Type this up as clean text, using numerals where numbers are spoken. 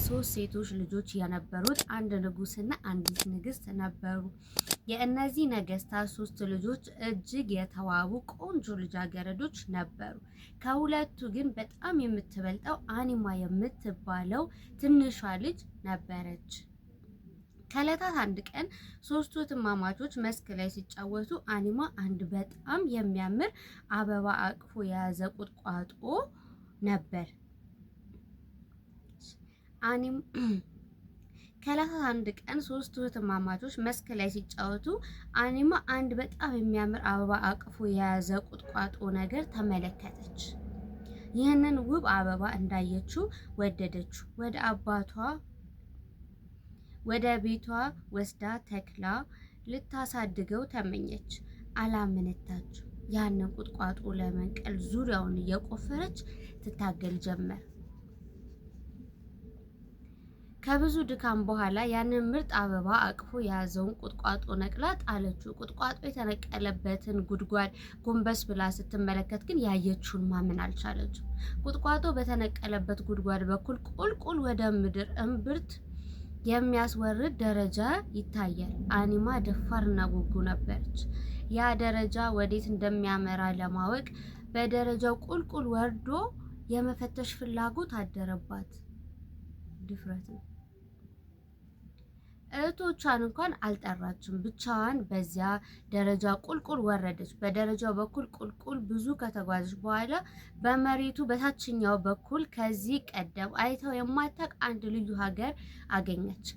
ሶስት ሴቶች ልጆች የነበሩት አንድ ንጉስና አንዲት ንግስት ነበሩ። የእነዚህ ነገስታት ሶስት ልጆች እጅግ የተዋቡ ቆንጆ ልጃገረዶች ነበሩ። ከሁለቱ ግን በጣም የምትበልጠው አኒማ የምትባለው ትንሿ ልጅ ነበረች። ከዕለታት አንድ ቀን ሶስቱ እህትማማቾች መስክ ላይ ሲጫወቱ አኒማ አንድ በጣም የሚያምር አበባ አቅፎ የያዘ ቁጥቋጦ ነበር። ከዕለታት አንድ ቀን ሶስቱ እህትማማቾች መስክ ላይ ሲጫወቱ አኒማ አንድ በጣም የሚያምር አበባ አቅፎ የያዘ ቁጥቋጦ ነገር ተመለከተች። ይህንን ውብ አበባ እንዳየችው ወደደችው። ወደ ቤቷ ወስዳ ተክላ ልታሳድገው ተመኘች። አላመነታች። ያንን ቁጥቋጦ ለመንቀል ዙሪያውን እየቆፈረች ትታገል ጀመር። ከብዙ ድካም በኋላ ያንን ምርጥ አበባ አቅፎ የያዘውን ቁጥቋጦ ነቅላ ጣለችው። ቁጥቋጦ የተነቀለበትን ጉድጓድ ጎንበስ ብላ ስትመለከት ግን ያየችውን ማመን አልቻለችም። ቁጥቋጦ በተነቀለበት ጉድጓድ በኩል ቁልቁል ወደ ምድር እምብርት የሚያስወርድ ደረጃ ይታያል። አኒማ ደፋርና ጉጉ ነበረች። ያ ደረጃ ወዴት እንደሚያመራ ለማወቅ በደረጃው ቁልቁል ወርዶ የመፈተሽ ፍላጎት አደረባት። ድፍረት ነው። እህቶቿን እንኳን አልጠራችም። ብቻዋን በዚያ ደረጃ ቁልቁል ወረደች። በደረጃው በኩል ቁልቁል ብዙ ከተጓዘች በኋላ በመሬቱ በታችኛው በኩል ከዚህ ቀደም አይተው የማታውቅ አንድ ልዩ ሀገር አገኘች።